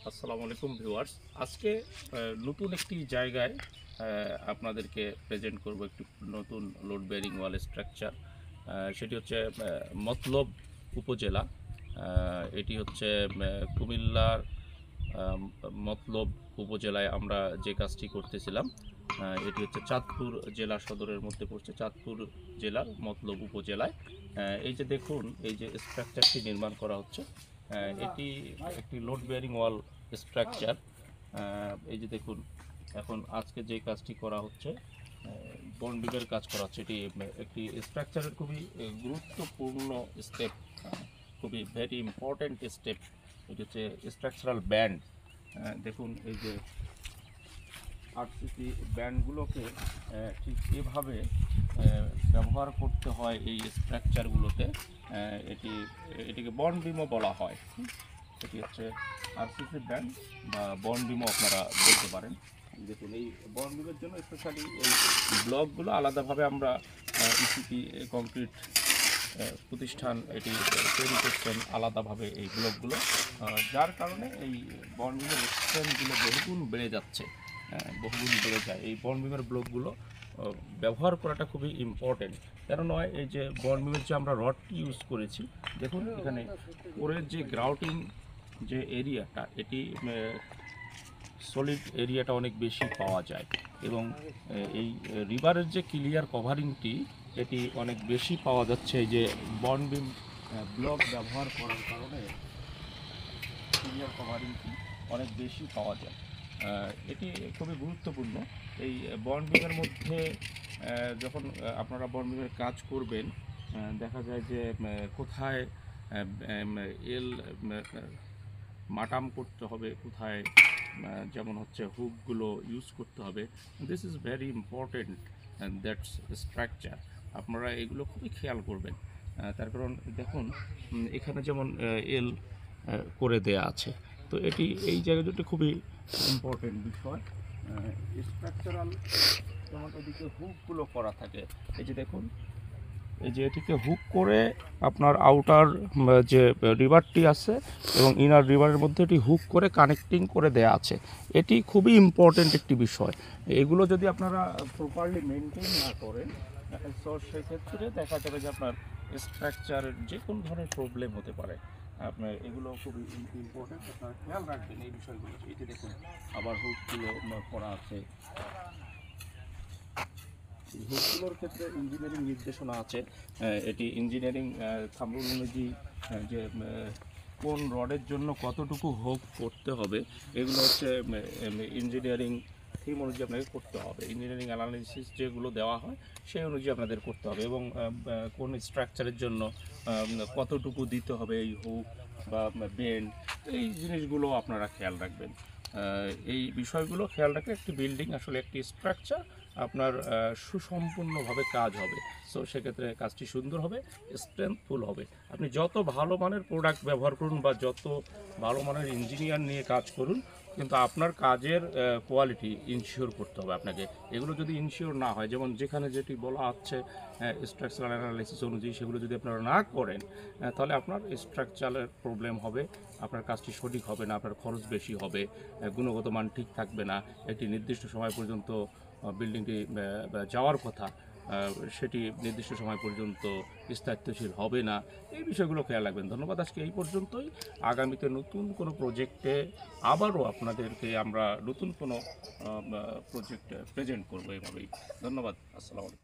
আসসালামু আলাইকুম ভিউয়ার্স। আজকে নতুন একটি জায়গায় আপনাদেরকে প্রেজেন্ট করব একটি নতুন লোড বেয়ারিং ওয়াল স্ট্রাকচার। সেটি হচ্ছে মতলব উপজেলা। এটি হচ্ছে কুমিল্লার আম, মতলব উপজেলায় আমরা যে কাজটি করতেছিলাম। এটি হচ্ছে চাঁদপুর জেলা সদরের মধ্যে পড়ছে, চাঁদপুর জেলার মতলব উপজেলায়। এই যে দেখুন, এই যে স্ট্রাকচারটি নির্মাণ করা হচ্ছে, এটি একটি লোড বেয়ারিং ওয়াল স্ট্রাকচার। এই যে দেখুন, এখন আজকে যে কাজটি করা হচ্ছে, বন্ড বিমের কাজ করা হচ্ছে। এটি একটি স্ট্রাকচারের খুবই গুরুত্বপূর্ণ স্টেপ, খুবই ভেরি ইম্পর্ট্যান্ট স্টেপ। এটি হচ্ছে স্ট্রাকচারাল ব্যান্ড। দেখুন, এই যে আরসিসি ব্যান্ডগুলোকে ঠিক এভাবে ব্যবহার করতে হয় এই স্ট্রাকচারগুলোতে। এটিকে বন্ড বিমও বলা হয়। এটি হচ্ছে আরসিসি ব্যান্ড বা বন্ড বিমও আপনারা বলতে পারেন। দেখুন, এই বন্ড বিমের জন্য স্পেশালি এই ব্লকগুলো আলাদাভাবে আমরা ইসিপি কংক্রিট প্রতিষ্ঠান এটি তৈরি করছেন আলাদাভাবে এই ব্লকগুলো, যার কারণে এই বন্ড বিমের স্ট্রেংথগুলো বহুগুণ বেড়ে যাচ্ছে, বহুগুণ বেড়ে যায়। এই বন্ড বিমের ব্লকগুলো ব্যবহার করাটা খুবই ইম্পর্টেন্ট। কেন নয়, এই যে বন্ড বিমের যে আমরা রডটি ইউজ করেছি, দেখুন এখানে ওরের যে গ্রাউটিং যে এরিয়াটা, এটি সলিড এরিয়াটা অনেক বেশি পাওয়া যায়, এবং এই রিভারের যে ক্লিয়ার কভারিংটি এটি অনেক বেশি পাওয়া যাচ্ছে। এই যে বন্ড বিম ব্লক ব্যবহার করার কারণে ক্লিয়ার কভারিংটি অনেক বেশি পাওয়া যায়। এটি খুবই গুরুত্বপূর্ণ। এই বন্ড বিমের মধ্যে যখন আপনারা বন্ড বিমের কাজ করবেন, দেখা যায় যে কোথায় এল মাটাম করতে হবে, কোথায় যেমন হচ্ছে হুকগুলো ইউজ করতে হবে। This is very important that's structure. আপনারা এগুলো খুবই খেয়াল করবেন। তার কারণ দেখুন, এখানে যেমন এল করে দেয়া আছে, তো এটি এই জায়গা দুটি খুবই ইম্পর্টেন্ট বিষয়। স্ট্রাকচারাল যেমন এদিকে হুকগুলো করা থাকে, এই যে দেখুন, এই যে এটিকে হুক করে আপনার আউটার যে রিভারটি আছে এবং ইনার রিভারের মধ্যে এটি হুক করে কানেক্টিং করে দেয়া আছে। এটি খুবই ইম্পর্টেন্ট একটি বিষয়। এগুলো যদি আপনারা প্রপারলি মেনটেন না করেন, তো সেক্ষেত্রে দেখা যাবে যে আপনার স্ট্রাকচারের যে কোনো ধরনের প্রবলেম হতে পারে। আপনার এগুলো খুবই ইম্পর্টেন্ট, আপনারা খেয়াল রাখবেন এই বিষয়গুলো। এটি দেখুন, আবার হুকগুলো করা আছে। হুকগুলোর ক্ষেত্রে ইঞ্জিনিয়ারিং নির্দেশনা আছে। এটি ইঞ্জিনিয়ারিং থাম্বরুল অনুযায়ী যে কোন রডের জন্য কতটুকু হুক করতে হবে, এগুলো হচ্ছে ইঞ্জিনিয়ারিং থিম অনুযায়ী আপনাকে করতে হবে। ইঞ্জিনিয়ারিং অ্যানালিসিস যেগুলো দেওয়া হয় সেই অনুযায়ী আপনাদের করতে হবে, এবং কোন স্ট্রাকচারের জন্য কতটুকু দিতে হবে এই হুক বা বেন্ড, এই জিনিসগুলো আপনারা খেয়াল রাখবেন। এই বিষয়গুলো খেয়াল রাখলে একটি বিল্ডিং, আসলে একটি স্ট্রাকচার আপনার সুসম্পূর্ণভাবে কাজ হবে। সো সেক্ষেত্রে কাজটি সুন্দর হবে, স্ট্রেংথফুল হবে। আপনি যত ভালো মানের প্রোডাক্ট ব্যবহার করুন বা যত ভালো মানের ইঞ্জিনিয়ার নিয়ে কাজ করুন, কিন্তু আপনার কাজের কোয়ালিটি ইনশিওর করতে হবে আপনাকে। এগুলো যদি ইনশিওর না হয়, যেমন যেখানে যেটি বলা হচ্ছে স্ট্রাকচারাল অ্যানালাইসিস অনুযায়ী, সেগুলো যদি আপনারা না করেন, তাহলে আপনার স্ট্রাকচারের প্রবলেম হবে, আপনার কাজটি সঠিক হবে না, আপনার খরচ বেশি হবে, গুণগত মান ঠিক থাকবে না, একটি নির্দিষ্ট সময় পর্যন্ত বিল্ডিংটি যাওয়ার কথা সেটি নির্দিষ্ট সময় পর্যন্ত স্থায়িত্বশীল হবে না। এই বিষয়গুলো খেয়াল রাখবেন। ধন্যবাদ। আজকে এই পর্যন্তই। আগামীতে নতুন কোনো প্রজেক্টে আবারও আপনাদেরকে আমরা নতুন কোনো প্রজেক্ট প্রেজেন্ট করবো এভাবেই। ধন্যবাদ। আসসালামু আলাইকুম।